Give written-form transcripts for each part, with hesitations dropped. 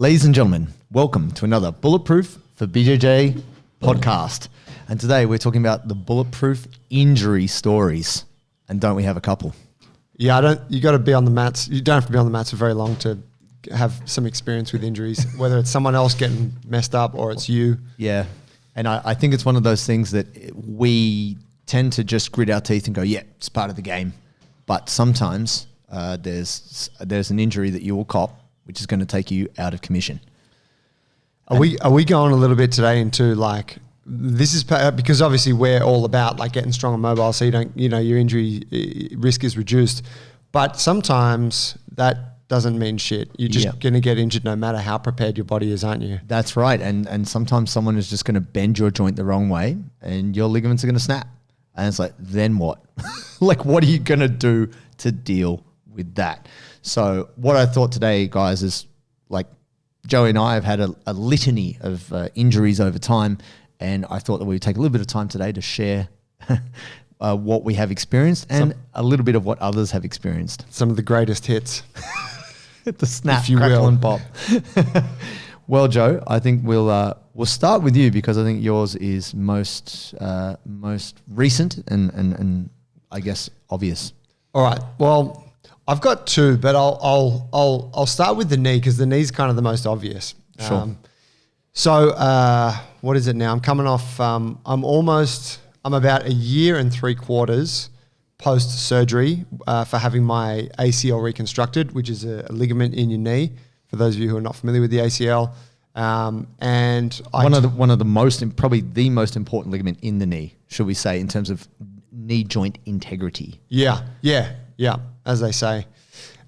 Ladies and gentlemen, welcome to another Bulletproof for BJJ podcast. And today we're talking about the bulletproof injury stories. And don't we have a couple? Yeah, you got to be on the mats. You don't have to be on the mats for very long to have some experience with injuries, whether it's someone else getting messed up or it's you. Yeah. And I think it's one of those things that we tend to just grit our teeth and go, yeah, it's part of the game. But sometimes there's an injury that you will cop, which is going to take you out of commission. Are we going a little bit today into like, this is because obviously we're all about like getting strong and mobile, so your injury risk is reduced. But sometimes that doesn't mean shit. You're just going to get injured no matter how prepared your body is, aren't you? That's right. And sometimes someone is just going to bend your joint the wrong way and your ligaments are going to snap. And it's like, then what? Like, what are you going to do to deal with that? So what I thought today, guys, is like Joey and I have had a litany of injuries over time. And I thought that we would take a little bit of time today to share what we have experienced and a little bit of what others have experienced. Some of the greatest hits. The snap, crackle, and pop. Well, Joe, I think we'll start with you because I think yours is most recent and I guess obvious. All right. Well, I've got two, but I'll start with the knee because the knee's kind of the most obvious. Sure. So what is it now? I'm coming off. I'm about a year and 3/4 post surgery for having my ACL reconstructed, which is a ligament in your knee. For those of you who are not familiar with the ACL, and one of the most, probably the most important ligament in the knee, should we say, in terms of knee joint integrity. Yeah, as they say.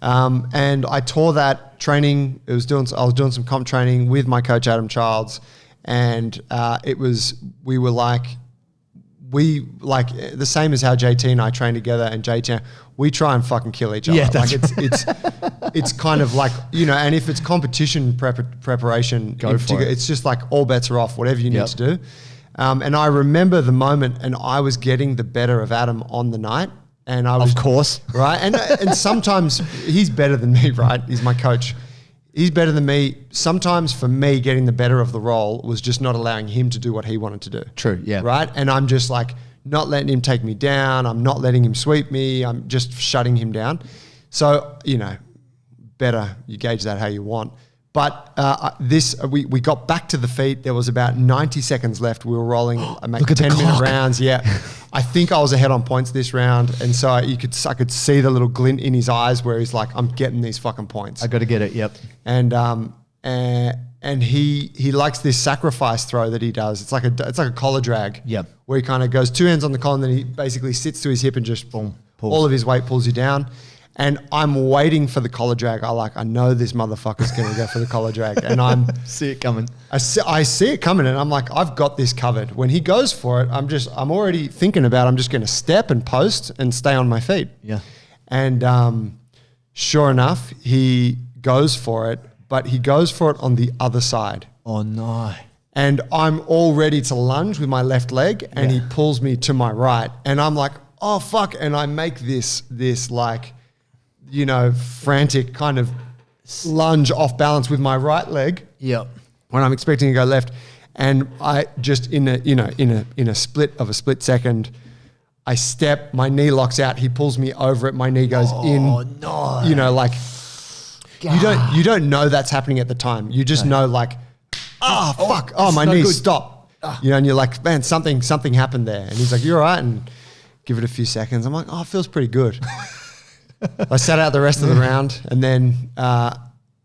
And I tore that training. I was doing some comp training with my coach Adam Childs, and we were like the same as how JT and I train together, and JT, we try and fucking kill each other. Yeah, that's it's kind of like, and if it's competition preparation, it's just like all bets are off, whatever you need to do. And I remember the moment, and I was getting the better of Adam on the night. And I was, of course, right. And sometimes he's better than me, right? He's my coach. He's better than me. Sometimes for me, getting the better of the role was just not allowing him to do what he wanted to do. True. Yeah. Right. And I'm just like not letting him take me down. I'm not letting him sweep me. I'm just shutting him down. So, better you gauge that how you want. But we got back to the feet. There was about 90 seconds left. We were rolling 10-minute rounds. Yeah. I think I was ahead on points this round. And so I could see the little glint in his eyes where he's like, I'm getting these fucking points. I got to get it. Yep. And he likes this sacrifice throw that he does. It's like a collar drag. Yep. Where he kind of goes 2 hands on the collar and then he basically sits to his hip and just boom, all of his weight pulls you down. And I'm waiting for the collar drag. I know this motherfucker's going to go for the collar drag. And see it coming. I see it coming and I'm like, I've got this covered. When he goes for it, I'm already thinking about, I'm just going to step and post and stay on my feet. Yeah. And sure enough, he goes for it, but he goes for it on the other side. Oh no. And I'm all ready to lunge with my left leg and he pulls me to my right. And I'm like, oh fuck. And I make this like, frantic kind of lunge off balance with my right leg. Yep. When I'm expecting to go left, and I just in a split second, I step, my knee locks out. He pulls me over it. My knee goes in. Oh no! Like you don't know that's happening at the time. You just know like, fuck! Oh, my knee stopped. And you're like, man, something happened there. And he's like, you all right? And give it a few seconds. I'm like, oh, it feels pretty good. I sat out the rest of the round and then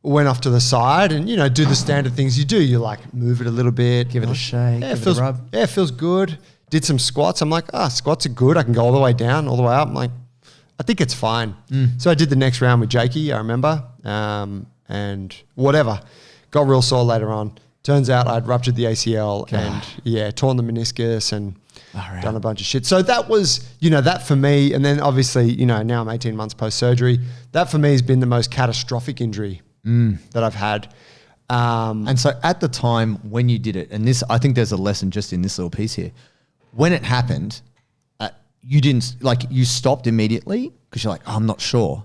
went off to the side and, do the standard things you do. You like move it a little bit. Give it a shake, give it a rub. Yeah, it feels good. Did some squats. I'm like, squats are good. I can go all the way down, all the way up. I'm like, I think it's fine. So I did the next round with Jakey, I remember, and whatever. Got real sore later on. Turns out I'd ruptured the ACL and torn the meniscus and done a bunch of shit. So that was, that for me, and then obviously, now I'm 18 months post-surgery. That for me has been the most catastrophic injury that I've had. And so at the time when you did it, and this, I think there's a lesson just in this little piece here. When it happened, you didn't, you stopped immediately because you're like, I'm not sure.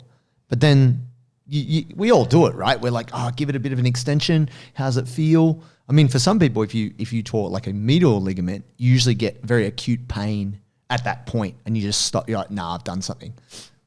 But then we all do it, right? We're like, oh, give it a bit of an extension. How's it feel? I mean, for some people, if you tore like a medial ligament, you usually get very acute pain at that point, and you just stop. You're like, nah, I've done something.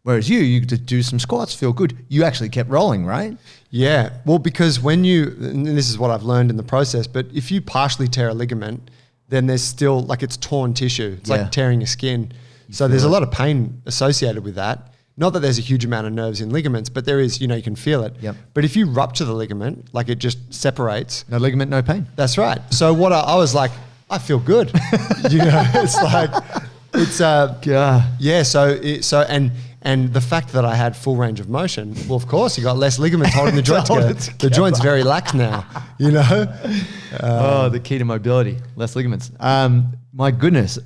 Whereas you could do some squats, feel good. You actually kept rolling, right? Yeah. Well, because when and this is what I've learned in the process, but if you partially tear a ligament, then there's still like it's torn tissue. It's like tearing your skin. So there's a lot of pain associated with that. Not that there's a huge amount of nerves in ligaments, but there is, you can feel it. Yep. But if you rupture the ligament, like it just separates. No ligament, no pain. That's right. So what I was like, I feel good. It's like, it's, yeah. So and the fact that I had full range of motion, well, of course, you got less ligaments holding the joint together. The joint's very lax now, the key to mobility, less ligaments. My goodness.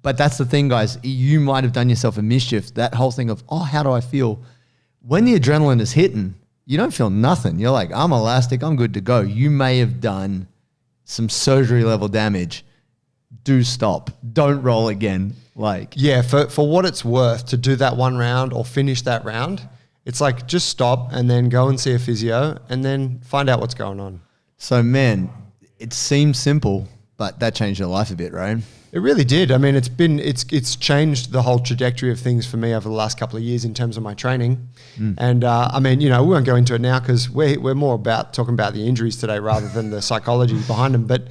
But that's the thing, guys. You might have done yourself a mischief. That whole thing of, how do I feel? When the adrenaline is hitting, you don't feel nothing. You're like, I'm elastic. I'm good to go. You may have done some surgery level damage. Do stop. Don't roll again. Yeah, for what it's worth, to do that one round or finish that round, it's like just stop and then go and see a physio and then find out what's going on. So, man, it seems simple, but that changed your life a bit, right? It really did. I mean, it's changed the whole trajectory of things for me over the last couple of years in terms of my training. And I mean, we won't go into it now because we're more about talking about the injuries today rather than the psychology behind them. But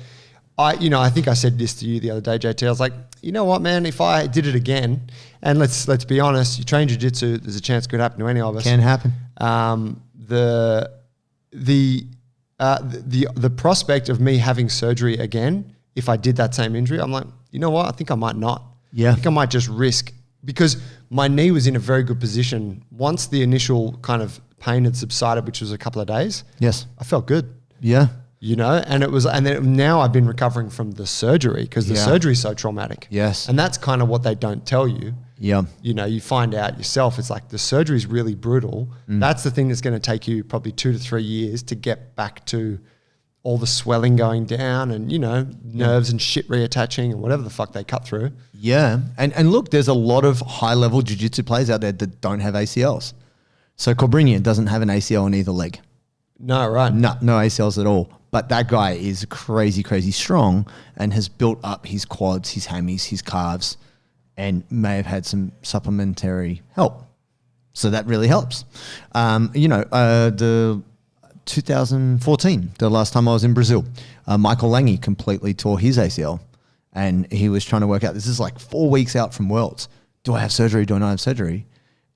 I think I said this to you the other day, JT. I was like, you know what, man? If I did it again, and let's be honest, you train jiu-jitsu, there's a chance it could happen to any of us. Can happen. The prospect of me having surgery again, if I did that same injury, I'm like, you know what? I think I might not. Yeah. I think I might just risk, because my knee was in a very good position. Once the initial kind of pain had subsided, which was a couple of days. Yes. I felt good. Yeah. And then now I've been recovering from the surgery because the surgery is so traumatic. Yes. And that's kind of what they don't tell you. Yeah. You find out yourself, it's like the surgery is really brutal. That's the thing that's going to take you probably 2 to 3 years to get back to all the swelling going down and, nerves and shit reattaching and whatever the fuck they cut through. Yeah. And look, there's a lot of high-level jiu-jitsu players out there that don't have ACLs. So Cobrinian doesn't have an ACL in either leg. No, right. No ACLs at all. But that guy is crazy, crazy strong and has built up his quads, his hammies, his calves, and may have had some supplementary help. So that really helps. The 2014, the last time I was in Brazil, Michael Lange completely tore his ACL, and he was trying to work out, this is like 4 weeks out from Worlds. Do I have surgery? Do I not have surgery?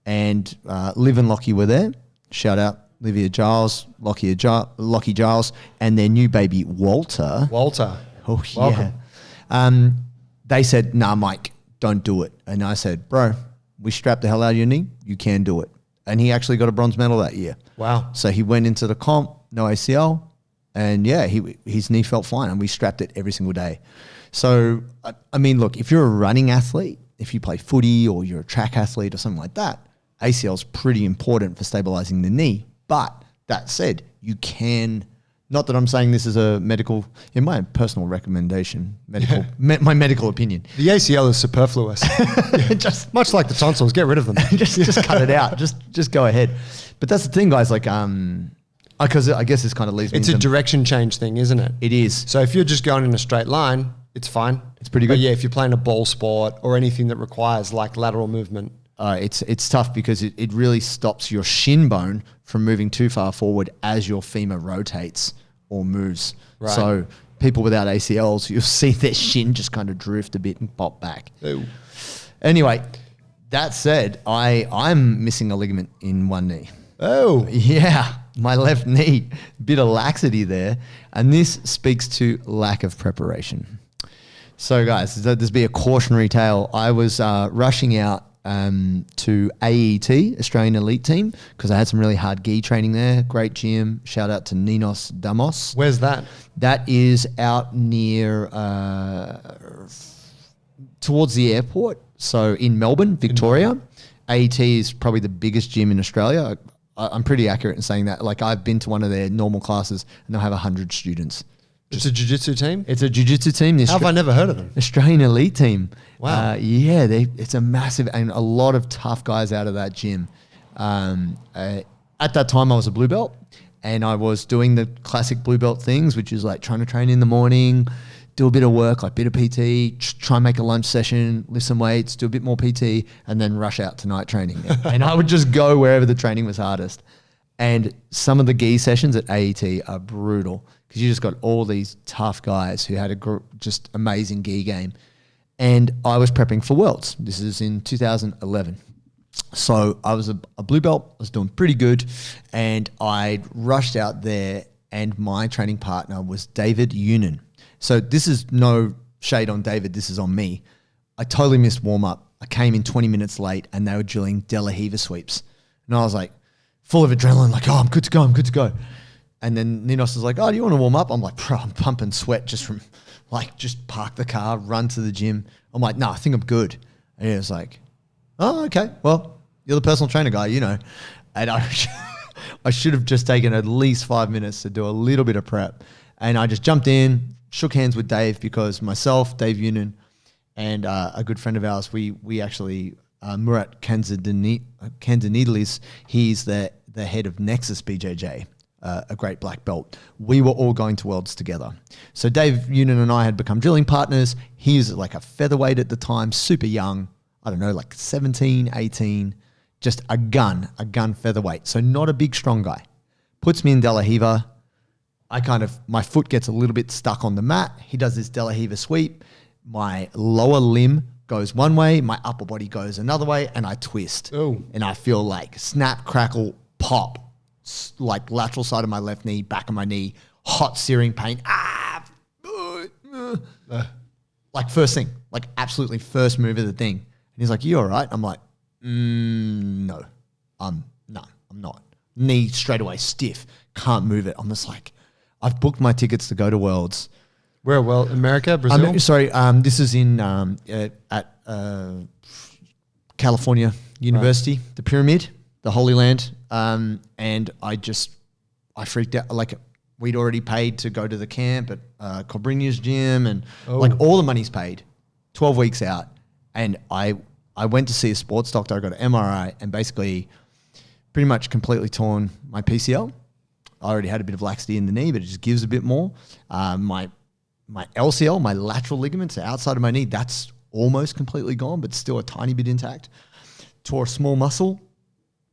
And Liv and Lockie were there. Shout out Livia Giles, Lockie Giles, and their new baby, Walter. Oh, yeah. Welcome. They said, nah, Mike, don't do it. And I said, bro, we strapped the hell out of your knee. You can do it. And he actually got a bronze medal that year. Wow. So he went into the comp, no ACL, and his knee felt fine, and we strapped it every single day. So, I mean, look, if you're a running athlete, if you play footy or you're a track athlete or something like that, ACL is pretty important for stabilizing the knee. But that said, you can, not that I'm saying this is a medical, in my personal recommendation, my medical opinion. The ACL is superfluous. Just much like the tonsils, get rid of them. just cut it out. Just go ahead. But that's the thing, guys. Like, because I guess this kind of leads me. It's a direction change thing, isn't it? It is. So if you're just going in a straight line, it's fine. It's pretty good. But yeah, if you're playing a ball sport or anything that requires like lateral movement, it's tough because it really stops your shin bone from moving too far forward as your femur rotates or moves. Right. So people without ACLs, you'll see their shin just kind of drift a bit and pop back. Ooh. Anyway, that said, I'm missing a ligament in one knee. Oh. Yeah, my left knee. Bit of laxity there. And this speaks to lack of preparation. So guys, there's be a cautionary tale. I was rushing out to AET, Australian Elite Team, because I had some really hard gi training there. Great gym. Shout out to Ninos Damos. Where's that? That is out near, towards the airport. So in Melbourne, Victoria. AET is probably the biggest gym in Australia. I'm pretty accurate in saying that. Like, I've been to one of their normal classes and they'll have 100 students. It's a jiu-jitsu team? It's a jiu-jitsu team. How have I never heard of them? Australian Elite Team. Wow. It's a massive, and a lot of tough guys out of that gym. at that time I was a blue belt and I was doing the classic blue belt things, which is like trying to train in the morning, do a bit of work, like bit of PT, try and make a lunch session, lift some weights, do a bit more PT, and then rush out to night training. And I would just go wherever the training was hardest. And some of the gi sessions at AET are brutal because you just got all these tough guys who had a just amazing gi game. And I was prepping for Worlds. This is in 2011. So I was a blue belt, I was doing pretty good, and I rushed out there and my training partner was David Unen. So this is no shade on David, this is on me. I totally missed warm-up. I came in 20 minutes late and they were drilling De La Riva sweeps. And I was like, full of adrenaline, like, oh, I'm good to go. And then Ninos was like, oh, do you want to warm up? I'm like, bro, I'm pumping sweat just from like, just park the car, run to the gym. I'm like, no, I think I'm good. And he was like, oh, okay, well, you're the personal trainer guy, you know. And I should have just taken at least 5 minutes to do a little bit of prep. And I just jumped in, shook hands with Dave because myself, Dave Unen, and a good friend of ours, we actually, Murat Kanzanidelis, he's the head of Nexus BJJ, a great black belt. We were all going to Worlds together. So Dave Unen and I had become drilling partners. He was like a featherweight at the time, super young, I don't know, like 17, 18, just a gun featherweight. So not a big, strong guy. Puts me in De La Riva. My foot gets a little bit stuck on the mat. He does this De La Riva sweep. My lower limb goes one way, my upper body goes another way, and I twist. Oh. And I feel like snap, crackle, pop, like lateral side of my left knee, back of my knee, hot searing pain. Like first thing, like absolutely first move of the thing. And he's like, you all right? I'm like, no, I'm not. Knee straight away stiff, can't move it. I'm just like, I've booked my tickets to go to Worlds. Where? Well, America, Brazil? This is in at California University, right. The Pyramid, the Holy Land. And I freaked out. Like we'd already paid to go to the camp at Cobrinha's gym and like all the money's paid 12 weeks out. And I went to see a sports doctor. I got an MRI and basically pretty much completely torn my PCL. I already had a bit of laxity in the knee, but it just gives a bit more. My LCL, my lateral ligaments outside of my knee, that's almost completely gone, but still a tiny bit intact. Tore a small muscle,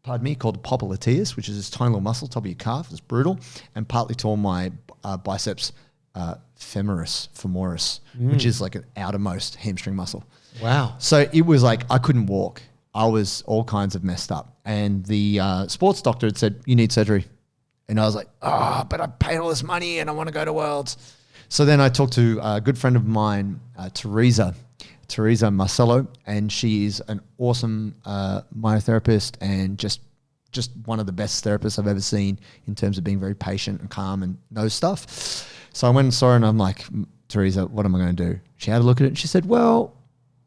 called the popliteus, which is this tiny little muscle, top of your calf. It's brutal. And partly tore my biceps femoris, which is like an outermost hamstring muscle. Wow. So it was like I couldn't walk. I was all kinds of messed up. And the sports doctor had said, you need surgery. And I was like, but I paid all this money and I want to go to Worlds. So then I talked to a good friend of mine, Teresa Marcello, and she is an awesome myotherapist and just one of the best therapists I've ever seen in terms of being very patient and calm and knows stuff. So I went and saw her and I'm like, Teresa, what am I going to do? She had a look at it and she said, well,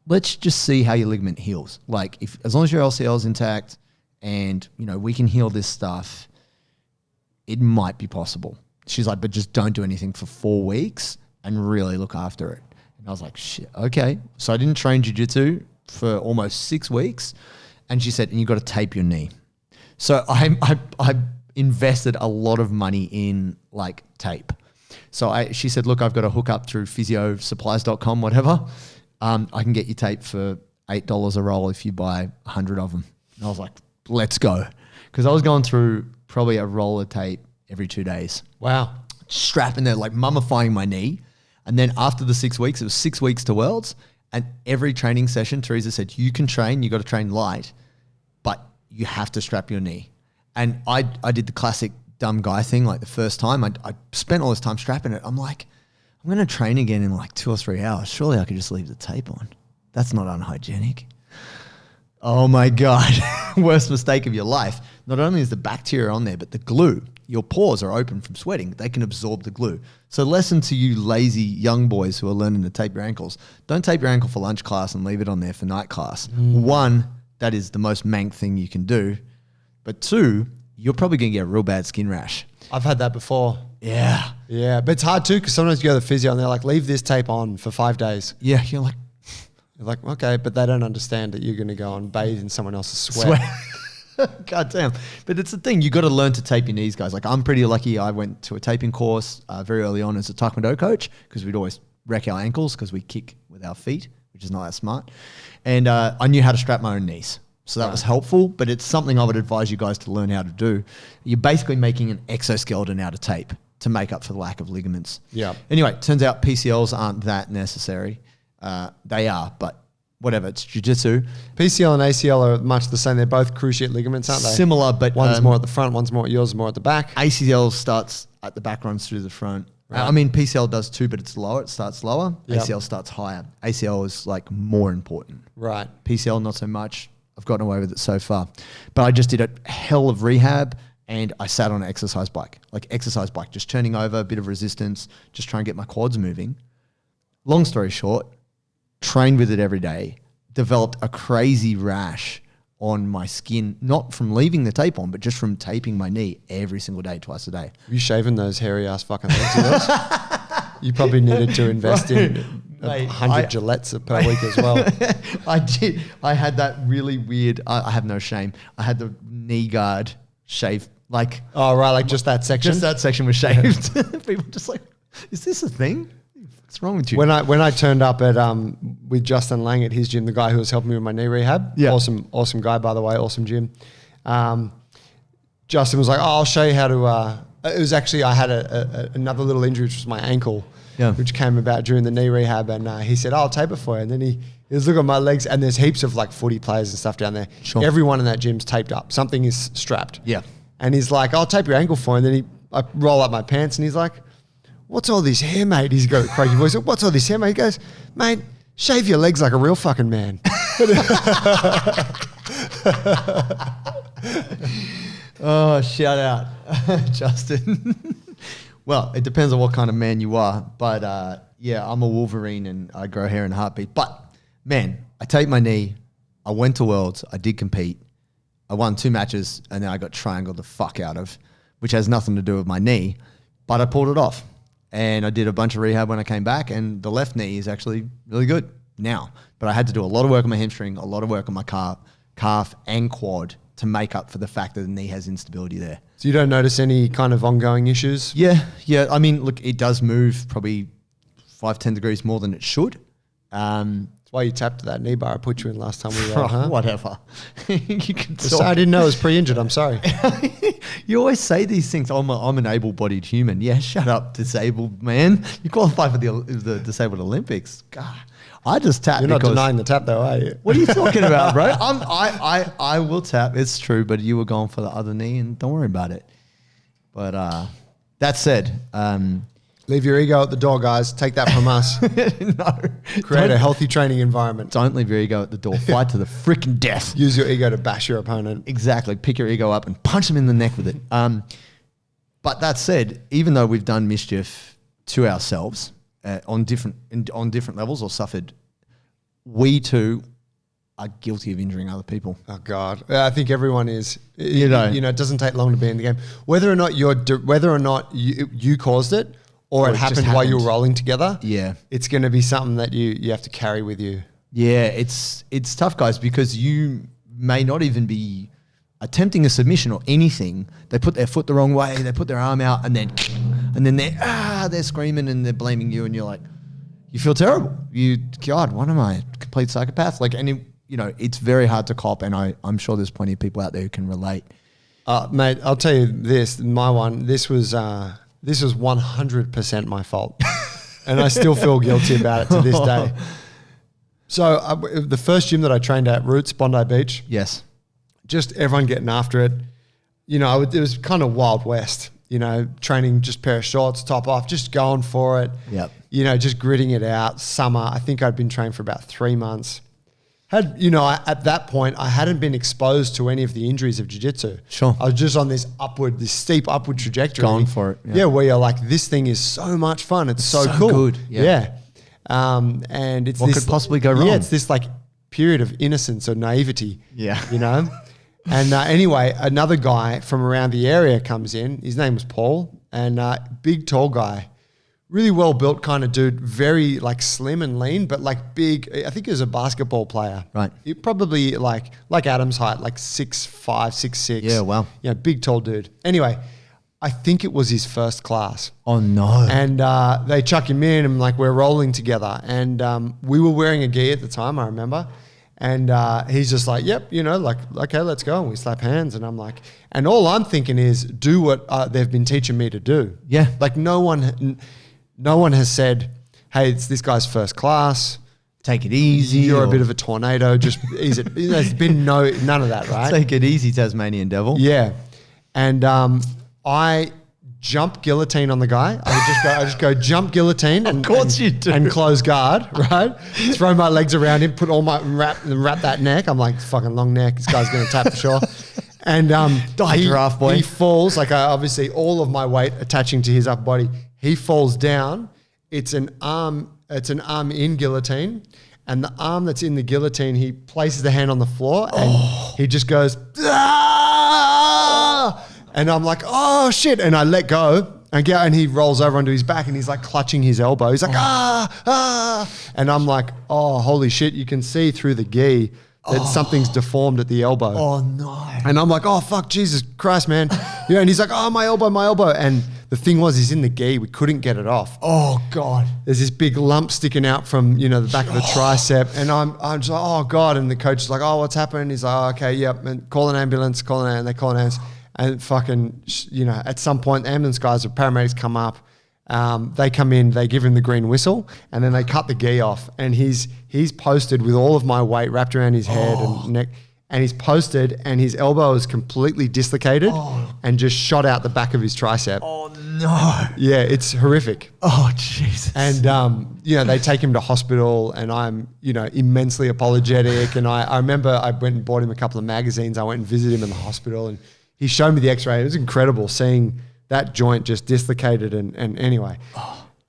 let's just see how your ligament heals. Like as long as your LCL is intact and, you know, we can heal this stuff, it might be possible. She's like, but just don't do anything for 4 weeks and really look after it. And I was like, shit, okay. So I didn't train jiu-jitsu for almost 6 weeks. And she said, and you got to tape your knee. So I invested a lot of money in like tape. So she said, look, I've got a hook up through physiosupplies.com, whatever. I can get you tape for $8 a roll if you buy 100 of them. And I was like, let's go. Because I was going through probably a roll of tape every 2 days. Wow. Strapping there, like mummifying my knee. And then after the 6 weeks, it was 6 weeks to Worlds. And every training session, Teresa said, you can train, you got to train light, but you have to strap your knee. And I did the classic dumb guy thing. Like the first time I spent all this time strapping it. I'm like, I'm going to train again in like 2 or 3 hours. Surely I could just leave the tape on. That's not unhygienic. Oh my God. Worst mistake of your life. Not only is the bacteria on there, but the glue. Your pores are open from sweating. They can absorb the glue. So lesson to you lazy young boys who are learning to tape your ankles. Don't tape your ankle for lunch class and leave it on there for night class. One, that is the most mank thing you can do. But two, you're probably going to get a real bad skin rash. I've had that before. Yeah. Yeah, but it's hard too because sometimes you go to the physio and they're like, leave this tape on for 5 days. Yeah, you're like, okay, but they don't understand that you're going to go and bathe in someone else's sweat. God damn. But it's the thing, you got to learn to tape your knees, guys. Like I'm pretty lucky. I went to a taping course very early on as a Taekwondo coach because we'd always wreck our ankles because we kick with our feet, which is not that smart. And I knew how to strap my own knees. So that was helpful, but it's something I would advise you guys to learn how to do. You're basically making an exoskeleton out of tape to make up for the lack of ligaments. Yeah. Anyway, turns out PCLs aren't that necessary. They are, but whatever, it's jiu-jitsu. PCL and ACL are much the same. They're both cruciate ligaments, aren't they? Similar, but one's more at the front, one's more, yours is more at the back. ACL starts at the back, runs through the front. Right. I mean, PCL does too, but it's lower. It starts lower. Yep. ACL starts higher. ACL is like more important. Right. PCL, not so much. I've gotten away with it so far. But I just did a hell of rehab and I sat on an exercise bike. Like exercise bike, just turning over, a bit of resistance, just trying to get my quads moving. Long story short, trained with it every day, developed a crazy rash on my skin, not from leaving the tape on, but just from taping my knee every single day, twice a day. You shaving those hairy ass fucking legs of yours? You probably needed to invest in Mate, 100 Gillettes per week as well. I did. I had that really weird, I have no shame. I had the knee guard shaved, like. Oh, right, like just that section? Just that section was shaved. People just like, is this a thing? What's wrong with you? When I turned up at with Justin Lang at his gym, the guy who was helping me with my knee rehab, awesome guy, by the way, awesome gym. Justin was like, "Oh, I'll show you how to." It was actually I had another little injury, which was my ankle, which came about during the knee rehab, and he said, "Oh, I'll tape it for you." And then he was looking at my legs, and there's heaps of like footy players and stuff down there. Sure. Everyone in that gym's taped up. Something is strapped. Yeah. And he's like, "I'll tape your ankle for you." And then I roll up my pants, and he's like, "What's all this hair, mate?" He's got a croaky voice. "What's all this hair, mate?" He goes, "Mate, shave your legs like a real fucking man." Oh, shout out, Justin. Well, it depends on what kind of man you are. But yeah, I'm a Wolverine and I grow hair in a heartbeat. But man, I taped my knee. I went to Worlds. I did compete. I won 2 matches and then I got triangled the fuck out of, which has nothing to do with my knee. But I pulled it off. And I did a bunch of rehab when I came back, and the left knee is actually really good now. But I had to do a lot of work on my hamstring, a lot of work on my calf and quad to make up for the fact that the knee has instability there. So you don't notice any kind of ongoing issues? Yeah. I mean, look, it does move probably 5-10 degrees more than it should. That's why you tapped that knee bar I put you in last time we were huh? Whatever. You can talk. I didn't know it was pre-injured. I'm sorry. You always say these things. I'm an able-bodied human. Yeah, shut up, disabled man. You qualify for the disabled Olympics. God, I just tap. You're not denying the tap, though, are you? What are you talking about, bro? I will tap. It's true, but you were going for the other knee, and don't worry about it. But that said, leave your ego at the door, guys. Take that from us. No, Create a healthy training environment. Don't leave your ego at the door. Fight to the freaking death. Use your ego to bash your opponent. Exactly. Pick your ego up and punch them in the neck with it. But that said, even though we've done mischief to ourselves on different levels or suffered, we too are guilty of injuring other people. Oh God, I think everyone is. You know, it doesn't take long to be in the game. Whether or not you caused it or it happened while you were rolling together. Yeah, it's going to be something that you have to carry with you. Yeah, it's tough, guys, because you may not even be attempting a submission or anything. They put their foot the wrong way, they put their arm out, and then they're screaming and they're blaming you, and you're like, you feel terrible. God, what am I, a complete psychopath? Like, and it's very hard to cop, and I'm sure there's plenty of people out there who can relate. Mate, I'll tell you this. My one, this was 100% my fault, and I still feel guilty about it to this day. So the first gym that I trained at, Roots, Bondi Beach. Yes. Just everyone getting after it. It was kind of Wild West, training just pair of shorts, top off, just going for it. Yep. Just gritting it out. Summer, I think I'd been trained for about 3 months. At that point, I hadn't been exposed to any of the injuries of jiu-jitsu. Sure. I was just on this steep upward trajectory. Going for it. Yeah, where you're like, this thing is so much fun. It's so cool. Good. Yeah. And it's what could possibly go wrong? Yeah, it's this like period of innocence or naivety. Yeah. And anyway, another guy from around the area comes in. His name was Paul, and big, tall guy, really well built kind of dude, very like slim and lean, but like big. I think he was a basketball player. Right. He probably like Adam's height, like 6'5", 6'6". Yeah, wow. Yeah, big tall dude. Anyway, I think it was his first class. Oh no. And they chuck him in and like we're rolling together. And we were wearing a gi at the time, I remember. And he's just like, yep, you know, like, okay, let's go. And we slap hands. And I'm like, and all I'm thinking is do what they've been teaching me to do. Yeah. Like no one has said, hey, it's this guy's first class. Take it easy. You're a bit of a tornado. Just ease it. There's been none of that, right? Take it easy, Tasmanian devil. Yeah. And I jump guillotine on the guy. I just go jump guillotine. Of course you do. And close guard, right? Throw my legs around him, put all my wrap that neck. I'm like, fucking long neck. This guy's going to tap for sure. And giraffe boy. He falls, like obviously all of my weight attaching to his upper body. He falls down. It's an arm in guillotine. And the arm that's in the guillotine, he places the hand on the floor and he just goes, ah! And I'm like, oh shit. And I let go and he rolls over onto his back and he's like clutching his elbow. He's like, ah. And I'm like, oh, holy shit. You can see through the gi that something's deformed at the elbow. Oh no. And I'm like, oh fuck, Jesus Christ, man. Yeah. And he's like, oh, my elbow. And the thing was, he's in the gi. We couldn't get it off. Oh God. There's this big lump sticking out from, the back of the tricep. And I'm just like, oh God. And the coach is like, oh, what's happened? He's like, oh, okay, yep. And call an ambulance, and they call an ambulance. And fucking, at some point, the ambulance guys or paramedics come up. They come in, they give him the green whistle, and then they cut the gi off. And he's posted with all of my weight wrapped around his head and neck. And he's posted, and his elbow is completely dislocated and just shot out the back of his tricep. Oh no. Yeah, it's horrific. Oh Jesus. And they take him to hospital, and I'm immensely apologetic. And I remember I went and bought him a couple of magazines. I went and visited him in the hospital, and he showed me the X-ray. It was incredible seeing that joint just dislocated. And anyway,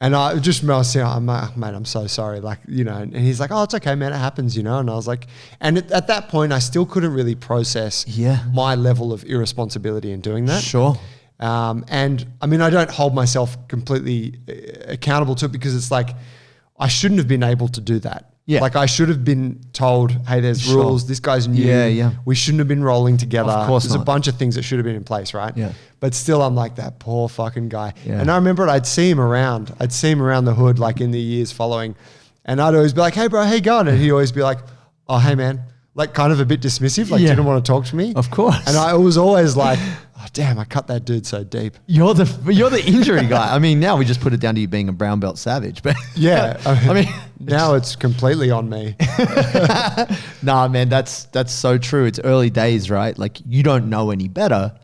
and I was saying, I'm like, mate, I'm so sorry. And he's like, oh, it's okay, man. It happens, And I was like, and at that point, I still couldn't really process my level of irresponsibility in doing that. Sure. And I mean, I don't hold myself completely accountable to it because it's like, I shouldn't have been able to do that. Yeah. Like I should have been told, hey, there's rules. This guy's new. Yeah. We shouldn't have been rolling together. Of course There's not. a bunch of things that should have been in place, right? Yeah. But still, I'm like, that poor fucking guy. Yeah. And I remember I'd see him around the hood, like in the years following. And I'd always be like, hey, bro, how you going? And he'd always be like, oh, hey, man. Like kind of a bit dismissive, like didn't want to talk to me. Of course. And I was always like, oh, damn, I cut that dude so deep. You're the injury guy. I mean, now we just put it down to you being a brown belt savage, but yeah, I mean, now it's completely on me. Nah, man, that's so true. It's early days, right? Like you don't know any better.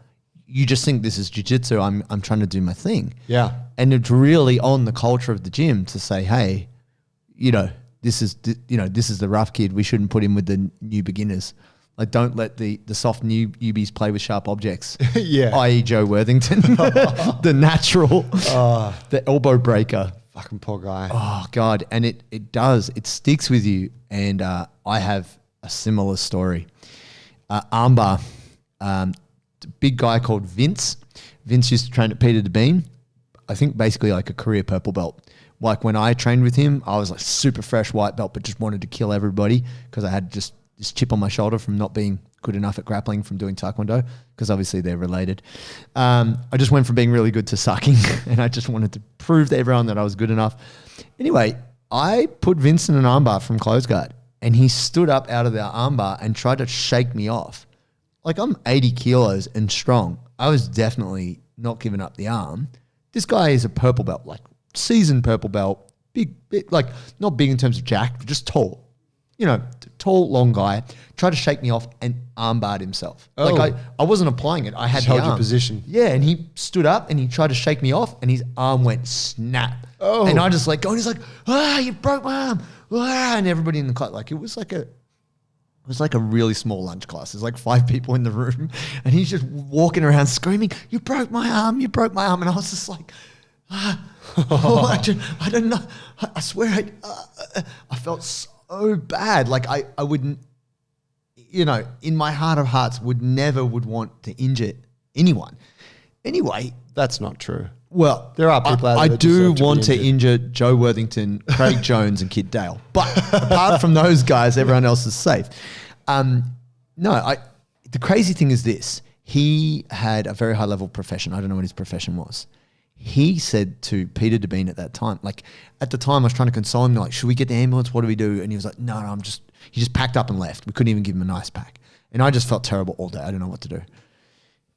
You just think this is jiu-jitsu. I'm trying to do my thing. Yeah. And it's really on the culture of the gym to say, hey, this is the rough kid. We shouldn't put him with the new beginners. Like, don't let the soft newbies play with sharp objects. Yeah. I.e. Joe Worthington, the natural, the elbow breaker. Fucking poor guy. Oh, God. And it sticks with you. And I have a similar story. Armbar, big guy called Vince. Vince used to train at Peter DeBean. I think basically like a career purple belt. Like when I trained with him, I was like super fresh white belt, but just wanted to kill everybody because I had just this chip on my shoulder from not being good enough at grappling from doing Taekwondo, because obviously they're related. I just went from being really good to sucking, and I just wanted to prove to everyone that I was good enough. Anyway, I put Vince in an armbar from close guard, and he stood up out of the armbar and tried to shake me off. Like I'm 80 kilos and strong. I was definitely not giving up the arm. This guy is a purple belt, like seasoned purple belt, big, like not big in terms of jack, but just tall. Tall, long guy, tried to shake me off and armbarred himself. Oh. Like I wasn't applying it. I had Just the held your arm. position. Yeah, and he stood up and he tried to shake me off and his arm went snap. Oh. And I just like go and he's like, you broke my arm. And everybody in the class, like it was like a really small lunch class. There's like 5 people in the room and he's just walking around screaming, you broke my arm. And I was just like, I don't know. I swear I felt so bad. Like I wouldn't, in my heart of hearts would want to injure anyone. Anyway. That's not true. Well, There are people out there I that do deserve to be want to injured. injure Joe Worthington, Craig Jones, and Kit Dale. But apart from those guys, everyone else is safe. The crazy thing is this. He had a very high level profession. I don't know what his profession was. He said to Peter Devine at that time, like at the time I was trying to console him, like, should we get the ambulance? What do we do? And he was like, no, he just packed up and left. We couldn't even give him an ice pack. And I just felt terrible all day. I don't know what to do.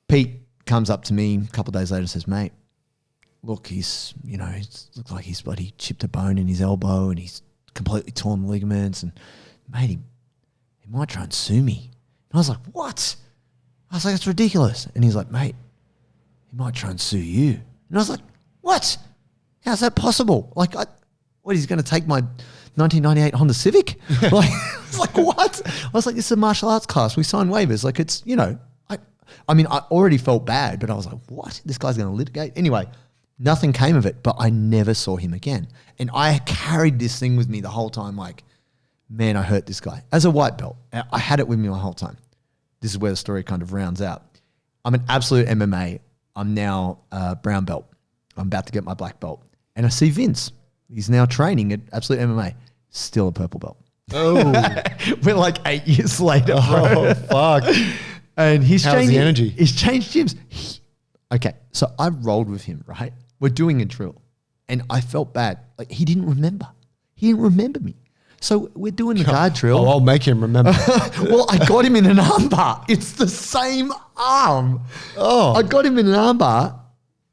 Pete comes up to me a couple of days later and says, mate, look, he looks like he's bloody chipped a bone in his elbow and he's completely torn the ligaments. And mate, he might try and sue me. And I was like, what? I was like, it's ridiculous. And he's like, mate, he might try and sue you. And I was like, what? How's that possible? Like, what, he's going to take my 1998 Honda Civic? Like, I was like, what? I was like, this is a martial arts class. We sign waivers. Like, it's, I mean, I already felt bad, but I was like, what? This guy's going to litigate? Anyway, nothing came of it, but I never saw him again. And I carried this thing with me the whole time, like, man, I hurt this guy. As a white belt, I had it with me the whole time. This is where the story kind of rounds out. I'm an absolute MMA. I'm now a brown belt. I'm about to get my black belt. And I see Vince. He's now training at Absolute MMA. Still a purple belt. Oh. We're like 8 years later, bro. Oh, fuck. And he's How's changed the energy? He's changed gyms. Okay, so I rolled with him, right? We're doing a drill. And I felt bad. Like, he didn't remember. He didn't remember me. So we're doing the guard drill. Oh, I'll make him remember. Well, I got him in an armbar. It's the same arm. Oh. I got him in an armbar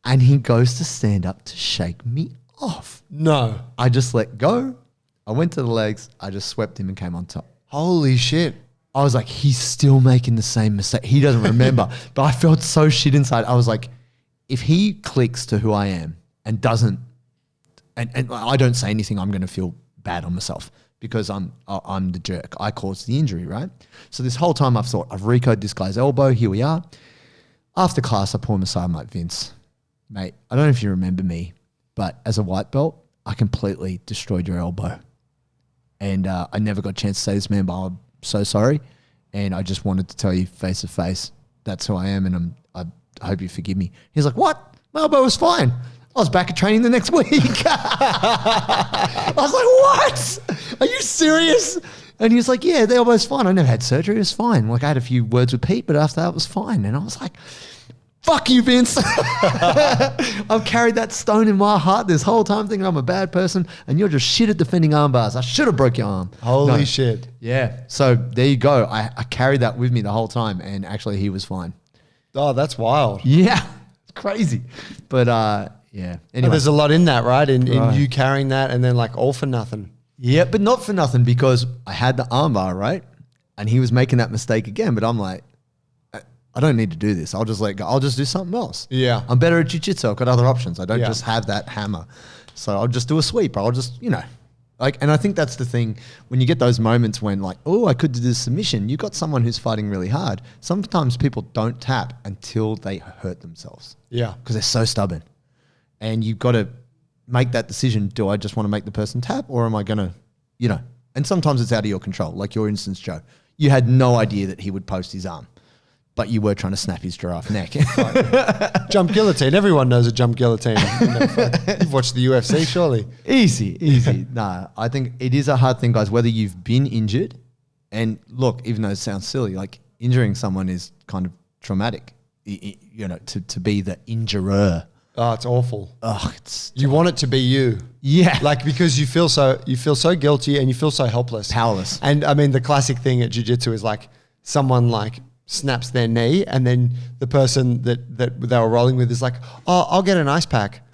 and he goes to stand up to shake me off. No. I just let go. I went to the legs. I just swept him and came on top. Holy shit. I was like, he's still making the same mistake. He doesn't remember. But I felt so shit inside. I was like, if he clicks to who I am and doesn't, and I don't say anything, I'm going to feel bad on myself because I'm the jerk. I caused the injury, right? So this whole time I've thought, I've recoded this guy's elbow. Here we are. After class, I pull him aside. I'm like, Vince, mate, I don't know if you remember me, but as a white belt, I completely destroyed your elbow. And I never got a chance to say this, man, but I'm so sorry. And I just wanted to tell you face to face, that's who I am. And I hope you forgive me. He's like, what? My elbow was fine. I was back at training the next week. I was like, what? Are you serious? And he was like, yeah, the elbow's fine. I never had surgery. It was fine. Like, I had a few words with Pete, but after that, it was fine. And I was like, fuck you, Vince. I've carried that stone in my heart this whole time thinking I'm a bad person and you're just shit at defending arm bars. I should have broke your arm. Holy shit. Yeah. So there you go. I carried that with me the whole time and actually he was fine. Oh, that's wild. Yeah. It's crazy. But yeah. But Anyway. there's a lot in that, right? In you carrying that and then like all for nothing. Yeah, but not for nothing because I had the arm bar, right? And he was making that mistake again. But I'm like, I don't need to do this. I'll just let go. I'll just do something else. Yeah. I'm better at jiu-jitsu. I've got other options. I don't Yeah. just have that hammer. So I'll just do a sweep. I'll just, like, and I think that's the thing when you get those moments when like, oh, I could do this submission. You've got someone who's fighting really hard. Sometimes people don't tap until they hurt themselves. Yeah. Because they're so stubborn. And you've got to make that decision. Do I just want to make the person tap or am I going to, and sometimes it's out of your control. Like your instance, Joe, you had no idea that he would post his arm, but you were trying to snap his giraffe neck. Jump guillotine. Everyone knows a jump guillotine. You've watched the UFC, surely. Easy. Nah, I think it is a hard thing, guys, whether you've been injured and look, even though it sounds silly, like injuring someone is kind of traumatic, to be the injurer. Oh, it's awful. Oh, You want it to be you. Yeah. Like because you feel so guilty and you feel so helpless. Powerless. And I mean the classic thing at jiu-jitsu is like someone like snaps their knee and then the person that they were rolling with is like, oh, I'll get an ice pack.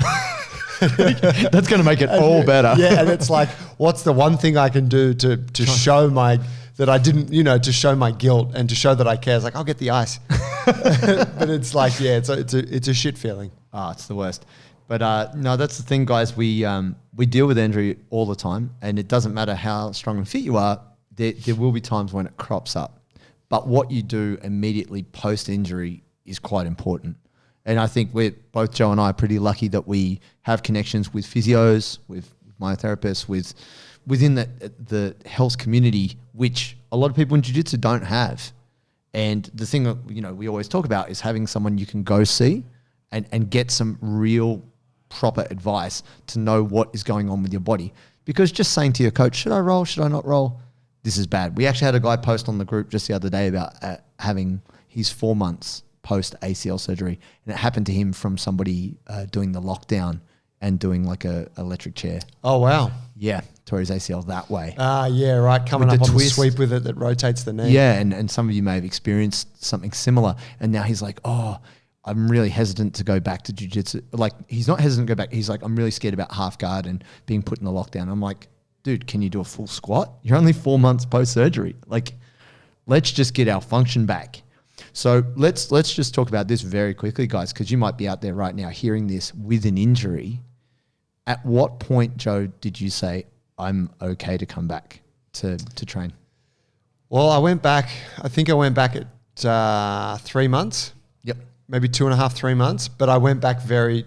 That's going to make it all better. Yeah, and it's like, what's the one thing I can do to show that I didn't, to show my guilt and to show that I care? It's like, I'll get the ice. But it's like, yeah, it's a shit feeling. Oh, it's the worst. But no, that's the thing, guys. We deal with injury all the time, and it doesn't matter how strong and fit you are. There will be times when it crops up. But what you do immediately post-injury is quite important. And I think both Joe and I are pretty lucky that we have connections with physios, with myotherapists, within the health community, which a lot of people in jiu-jitsu don't have. And the thing that we always talk about is having someone you can go see and get some real proper advice to know what is going on with your body. Because just saying to your coach, should I roll? Should I not roll? This is bad. We actually had a guy post on the group just the other day about having his 4 months post ACL surgery. And it happened to him from somebody doing the lockdown and doing like a electric chair. Oh, wow. Yeah, tore his ACL that way. Yeah, right. Coming With up the on twist. the sweep with it that rotates the knee. Yeah, and some of you may have experienced something similar. And now he's like, oh, I'm really hesitant to go back to jiu-jitsu. Like, he's not hesitant to go back. He's like, I'm really scared about half guard and being put in a lockdown. I'm like, dude, can you do a full squat? You're only 4 months post-surgery. Like, let's just get our function back. So let's just talk about this very quickly, guys, because you might be out there right now hearing this with an injury. At what point, Joe, did you say, I'm okay to come back to train? Well, I think I went back at 3 months. Yep. Maybe 2.5, 3 months. But I went back very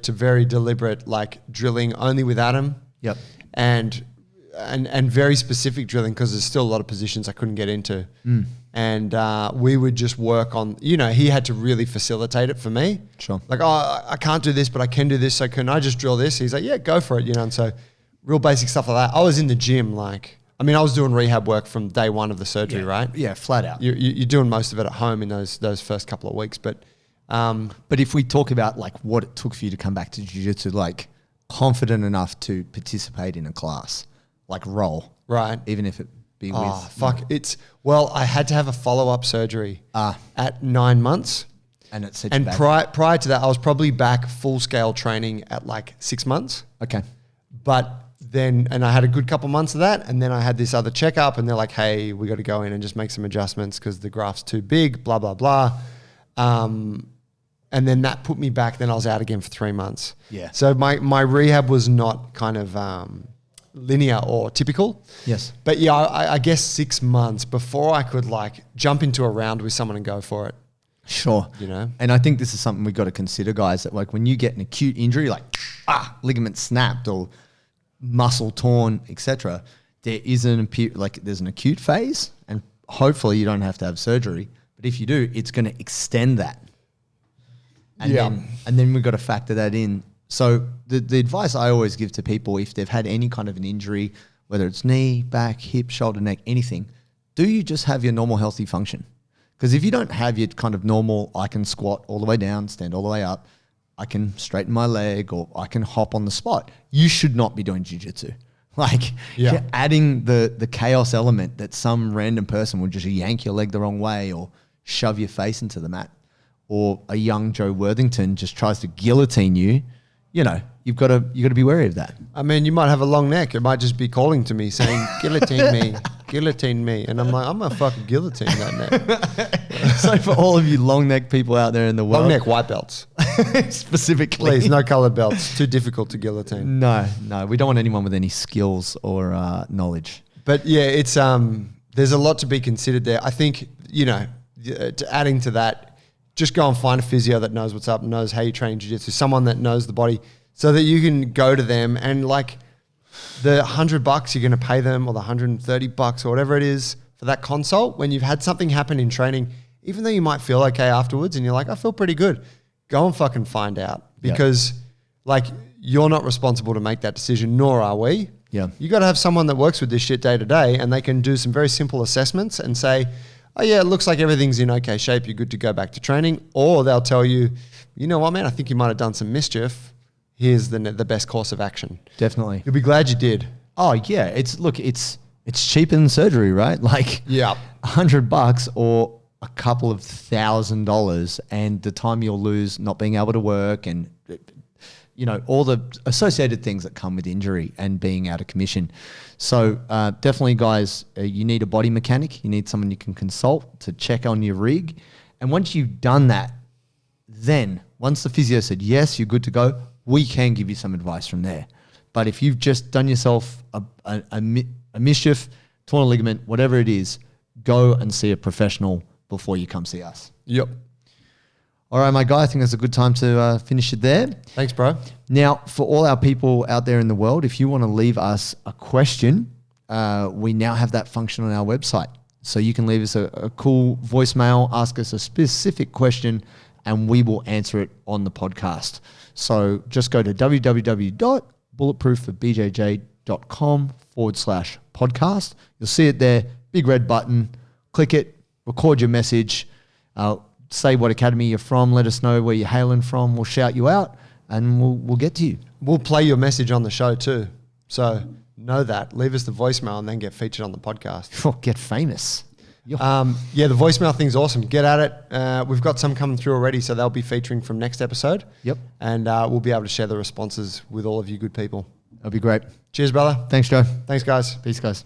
deliberate, like drilling only with Adam. Yep. And very specific drilling because there's still a lot of positions I couldn't get into. And we would just work on, he had to really facilitate it for me. Sure. Like, oh, I can't do this, but I can do this. So can I just drill this? He's like, yeah, go for it. And so real basic stuff like that. I was in the gym, I was doing rehab work from day one of the surgery, right? Yeah, flat out. You're doing most of it at home in those first couple of weeks. But if we talk about like what it took for you to come back to jiu-jitsu, like confident enough to participate in a class, like roll, right, even if it be with. Oh fuck! I had to have a follow-up surgery at 9 months, and it said. And prior to that, I was probably back full-scale training at like 6 months. Okay, but then I had a good couple months of that, and then I had this other checkup, and they're like, "Hey, we got to go in and just make some adjustments because the graft's too big." Blah blah blah. And then that put me back. Then I was out again for 3 months. Yeah. So my rehab was not kind of linear or typical. Yes. But yeah, I guess 6 months before I could like jump into a round with someone and go for it. Sure. And I think this is something we've got to consider, guys, that like when you get an acute injury, like ligament snapped or muscle torn, etc., there's an acute phase, and hopefully you don't have to have surgery. But if you do, it's going to extend that. And then we've got to factor that in. So the advice I always give to people, if they've had any kind of an injury, whether it's knee, back, hip, shoulder, neck, anything, do you just have your normal healthy function? Because if you don't have your kind of normal, I can squat all the way down, stand all the way up, I can straighten my leg, or I can hop on the spot, you should not be doing jiu-jitsu. Like you're adding the chaos element that some random person will just yank your leg the wrong way or shove your face into the mat, or a young Joe Worthington just tries to guillotine you. You've got to be wary of that. I mean, you might have a long neck. It might just be calling to me saying, guillotine me, guillotine me. And I'm like, I'm going to fucking guillotine that neck. So for all of you long neck people out there in the world. Long neck white belts. Specifically. Please, no colored belts. Too difficult to guillotin. No. We don't want anyone with any skills or knowledge. But yeah, it's there's a lot to be considered there. I think, adding to that, just go and find a physio that knows what's up, knows how you train jiu-jitsu, someone that knows the body, so that you can go to them and like the $100 you're going to pay them, or the $130 or whatever it is for that consult, when you've had something happen in training, even though you might feel okay afterwards and you're like, I feel pretty good, go and fucking find out, because like you're not responsible to make that decision, nor are we. Yeah. You got to have someone that works with this shit day to day, and they can do some very simple assessments and say, oh yeah, it looks like everything's in okay shape, you're good to go back to training. Or they'll tell you, you know what, man, I think you might have done some mischief. Here's the best course of action. Definitely. You'll be glad you did. Oh yeah, it's cheaper than surgery, right? Like $100 or a couple of $1,000, and the time you'll lose not being able to work, and all the associated things that come with injury and being out of commission. So definitely, guys, you need a body mechanic. You need someone you can consult to check on your rig. And once you've done that, then once the physio said, yes, you're good to go, we can give you some advice from there. But if you've just done yourself a mischief, torn a ligament, whatever it is, go and see a professional before you come see us. Yep. All right, my guy, I think that's a good time to finish it there. Thanks, bro. Now, for all our people out there in the world, if you want to leave us a question, we now have that function on our website. So you can leave us a cool voicemail, ask us a specific question, and we will answer it on the podcast. So just go to www.bulletproofforbjj.com/podcast. You'll see it there, big red button. Click it, record your message, say what academy you're from, let us know where you're hailing from. We'll shout you out and we'll get to you. We'll play your message on the show too. So know that. Leave us the voicemail and then get featured on the podcast. Oh, get famous. The voicemail thing's awesome. Get at it. We've got some coming through already, so they'll be featuring from next episode. Yep. And we'll be able to share the responses with all of you good people. That'll be great. Cheers, brother. Thanks, Joe. Thanks, guys. Peace, guys.